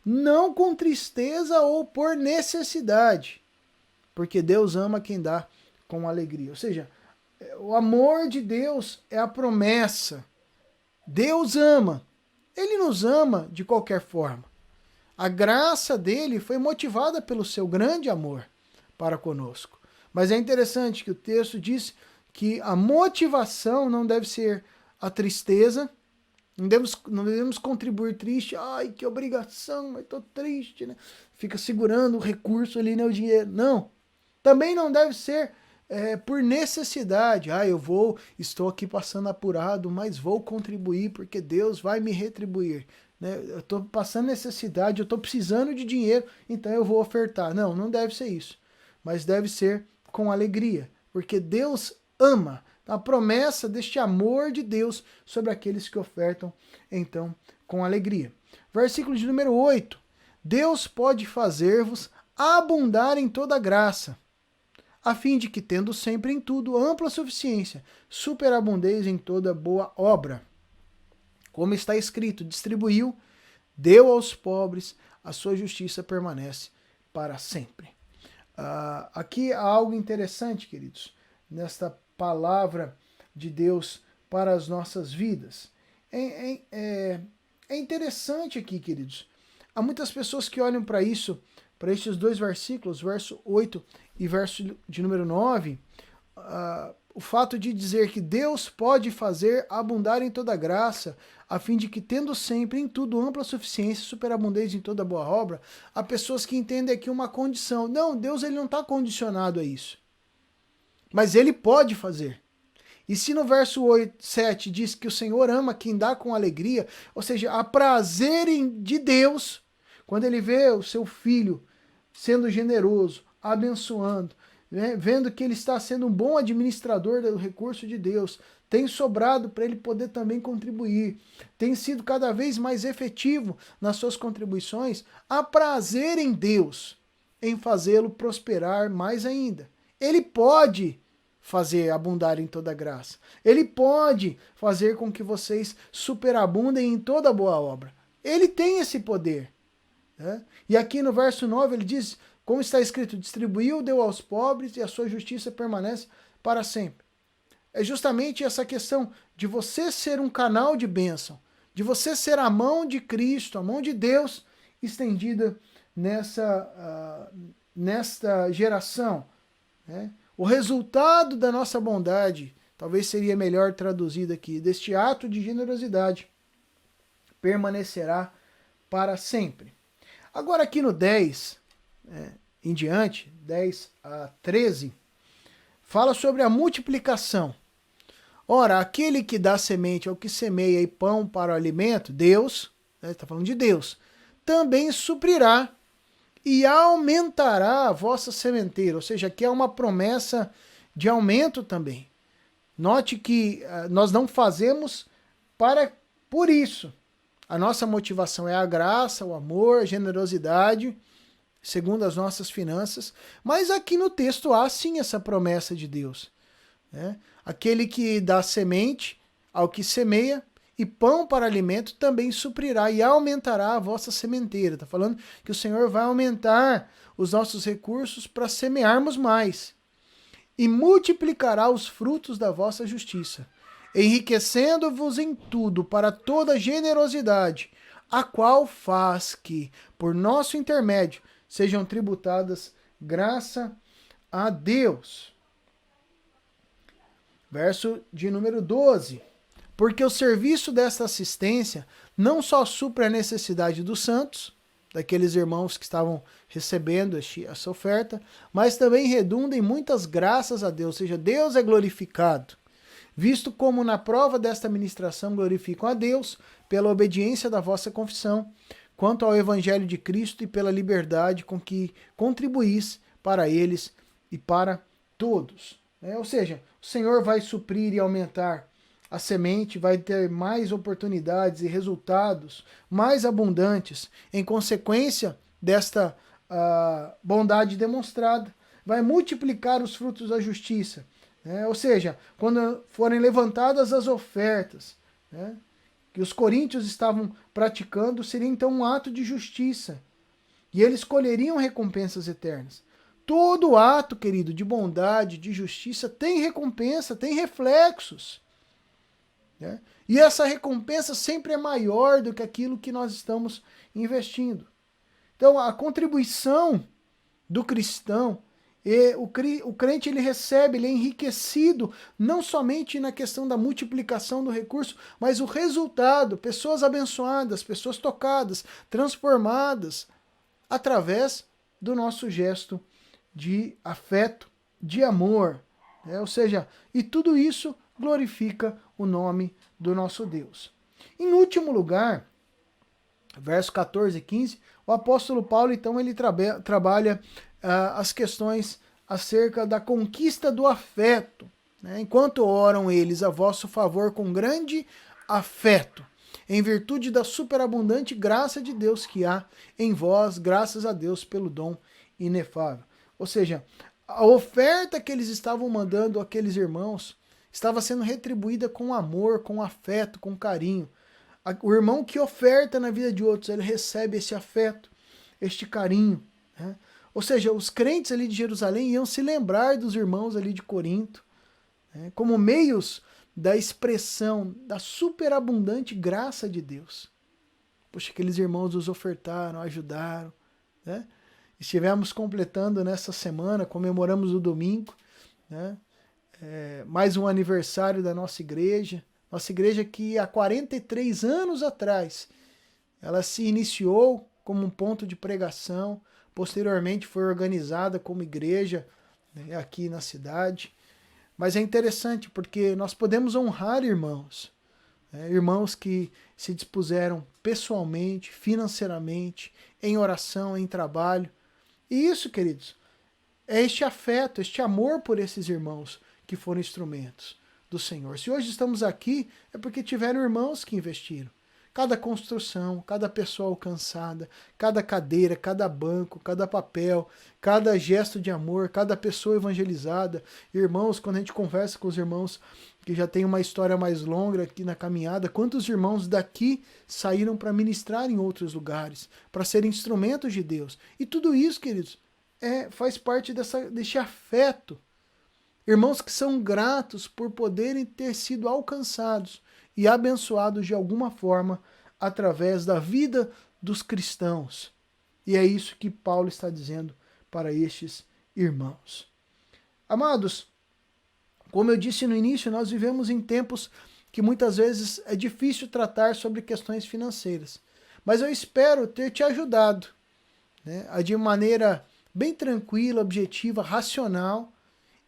Não com tristeza ou por necessidade, porque Deus ama quem dá com alegria. Ou seja, o amor de Deus é a promessa. Deus ama. Ele nos ama de qualquer forma. A graça dele foi motivada pelo seu grande amor para conosco. Mas é interessante que o texto diz que a motivação não deve ser a tristeza. Não devemos contribuir triste. Ai, que obrigação, mas tô triste, né? Fica segurando o recurso ali, né, o dinheiro. Não. Também não deve ser por necessidade. Ah, estou aqui passando apurado, mas vou contribuir porque Deus vai me retribuir. Né? Eu estou passando necessidade, eu estou precisando de dinheiro, então eu vou ofertar. Não, não deve ser isso. Mas deve ser com alegria, porque Deus ama. A promessa deste amor de Deus sobre aqueles que ofertam, então, com alegria. Versículo de número 8. Deus pode fazer-vos abundar em toda graça, a fim de que, tendo sempre em tudo ampla suficiência, superabundeis em toda boa obra. Como está escrito, distribuiu, deu aos pobres, a sua justiça permanece para sempre. Aqui há algo interessante, queridos, nesta palavra de Deus para as nossas vidas. É interessante aqui, queridos. Há muitas pessoas que olham para isso, para estes 2 versículos, verso 8 e verso de número 9, o fato de dizer que Deus pode fazer abundar em toda graça, a fim de que, tendo sempre em tudo ampla suficiência, superabundez em toda boa obra, há pessoas que entendem aqui uma condição. Não, Deus ele não está condicionado a isso. Mas ele pode fazer. E se no verso 7 diz que o Senhor ama quem dá com alegria, ou seja, há prazer de Deus, quando ele vê o seu filho sendo generoso, abençoando, né, vendo que ele está sendo um bom administrador do recurso de Deus, tem sobrado para ele poder também contribuir, tem sido cada vez mais efetivo nas suas contribuições, há prazer em Deus, em fazê-lo prosperar mais ainda. Ele pode fazer abundar em toda graça. Ele pode fazer com que vocês superabundem em toda boa obra. Ele tem esse poder. Né? E aqui no verso 9 ele diz, como está escrito, distribuiu, deu aos pobres e a sua justiça permanece para sempre. É justamente essa questão de você ser um canal de bênção, de você ser a mão de Cristo, a mão de Deus, estendida nesta geração, né? O resultado da nossa bondade, talvez seria melhor traduzido aqui, deste ato de generosidade, permanecerá para sempre. Agora aqui no 10, em diante, 10 a 13, fala sobre a multiplicação. Ora, aquele que dá semente ao que semeia e pão para o alimento, Deus, está falando de Deus, também suprirá e aumentará a vossa sementeira. Ou seja, aqui é uma promessa de aumento também. Note que nós não fazemos por isso. A nossa motivação é a graça, o amor, a generosidade, segundo as nossas finanças. Mas aqui no texto há sim essa promessa de Deus, né? Aquele que dá semente ao que semeia e pão para alimento também suprirá e aumentará a vossa sementeira. Está falando que o Senhor vai aumentar os nossos recursos para semearmos mais. E multiplicará os frutos da vossa justiça, enriquecendo-vos em tudo para toda generosidade, a qual faz que, por nosso intermédio, sejam tributadas graça a Deus. Verso de número 12. Porque o serviço desta assistência não só supre a necessidade dos santos, daqueles irmãos que estavam recebendo essa oferta, mas também redunda em muitas graças a Deus, ou seja, Deus é glorificado, visto como na prova desta ministração glorificam a Deus pela obediência da vossa confissão, quanto ao Evangelho de Cristo e pela liberdade com que contribuís para eles e para todos. Ou seja, o Senhor vai suprir e aumentar a semente, vai ter mais oportunidades e resultados mais abundantes em consequência desta bondade demonstrada. Vai multiplicar os frutos da justiça. Ou seja, quando forem levantadas as ofertas, que os coríntios estavam praticando, seria então um ato de justiça. E eles colheriam recompensas eternas. Todo ato, querido, de bondade, de justiça, tem recompensa, tem reflexos. E essa recompensa sempre é maior do que aquilo que nós estamos investindo. Então, a contribuição do cristão, o crente ele recebe, ele é enriquecido, não somente na questão da multiplicação do recurso, mas o resultado, pessoas abençoadas, pessoas tocadas, transformadas, através do nosso gesto de afeto, de amor. Ou seja, e tudo isso glorifica o nome do nosso Deus. Em último lugar, verso 14 e 15, o apóstolo Paulo, então, ele trabalha as questões acerca da conquista do afeto. Enquanto oram eles a vosso favor com grande afeto, em virtude da superabundante graça de Deus que há em vós, graças a Deus pelo dom inefável. Ou seja, a oferta que eles estavam mandando àqueles irmãos estava sendo retribuída com amor, com afeto, com carinho. O irmão que oferta na vida de outros, ele recebe esse afeto, este carinho. Ou seja, os crentes ali de Jerusalém iam se lembrar dos irmãos ali de Corinto, como meios da expressão da superabundante graça de Deus. Poxa, aqueles irmãos nos ofertaram, ajudaram. Estivemos completando nessa semana, comemoramos o domingo, mais um aniversário da nossa igreja que há 43 anos atrás, ela se iniciou como um ponto de pregação, posteriormente foi organizada como igreja aqui na cidade. Mas é interessante porque nós podemos honrar irmãos, irmãos que se dispuseram pessoalmente, financeiramente, em oração, em trabalho. E isso, queridos, é este afeto, este amor por esses irmãos que foram instrumentos do Senhor. Se hoje estamos aqui, é porque tiveram irmãos que investiram. Cada construção, cada pessoa alcançada, cada cadeira, cada banco, cada papel, cada gesto de amor, cada pessoa evangelizada. Irmãos, quando a gente conversa com os irmãos que já têm uma história mais longa aqui na caminhada, quantos irmãos daqui saíram para ministrar em outros lugares, para serem instrumentos de Deus. E tudo isso, queridos, faz parte deste afeto. Irmãos que são gratos por poderem ter sido alcançados e abençoados de alguma forma através da vida dos cristãos. E é isso que Paulo está dizendo para estes irmãos. Amados, como eu disse no início, nós vivemos em tempos que muitas vezes é difícil tratar sobre questões financeiras. Mas eu espero ter te ajudado, né, a de maneira bem tranquila, objetiva, racional,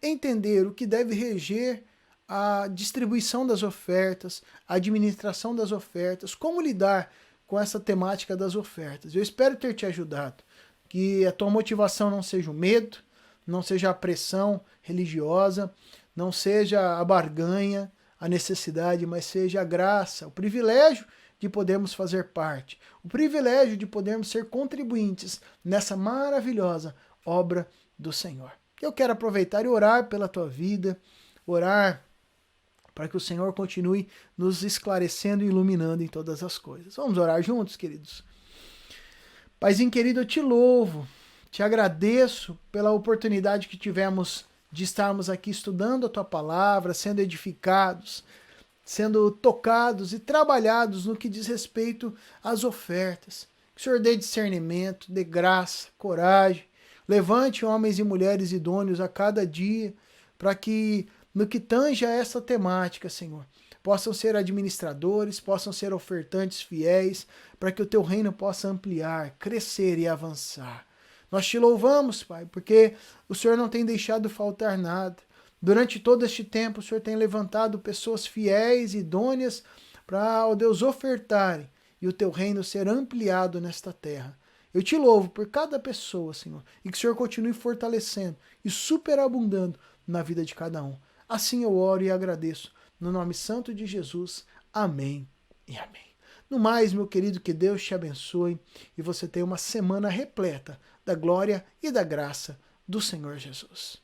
entender o que deve reger a distribuição das ofertas, a administração das ofertas, como lidar com essa temática das ofertas. Eu espero ter te ajudado, que a tua motivação não seja o medo, não seja a pressão religiosa, não seja a barganha, a necessidade, mas seja a graça, o privilégio de podermos fazer parte, o privilégio de podermos ser contribuintes nessa maravilhosa obra do Senhor. Eu quero aproveitar e orar pela tua vida, orar para que o Senhor continue nos esclarecendo e iluminando em todas as coisas. Vamos orar juntos, queridos? Paizinho querido, eu te louvo, te agradeço pela oportunidade que tivemos de estarmos aqui estudando a tua palavra, sendo edificados, sendo tocados e trabalhados no que diz respeito às ofertas. Que o Senhor dê discernimento, dê graça, coragem, levante homens e mulheres idôneos a cada dia, para que, no que tange a essa temática, Senhor, possam ser administradores, possam ser ofertantes fiéis, para que o teu reino possa ampliar, crescer e avançar. Nós te louvamos, Pai, porque o Senhor não tem deixado faltar nada. Durante todo este tempo, o Senhor tem levantado pessoas fiéis, idôneas, para, ó Deus, ofertarem e o teu reino ser ampliado nesta terra. Eu te louvo por cada pessoa, Senhor, e que o Senhor continue fortalecendo e superabundando na vida de cada um. Assim eu oro e agradeço. No nome santo de Jesus. Amém e amém. No mais, meu querido, que Deus te abençoe e você tenha uma semana repleta da glória e da graça do Senhor Jesus.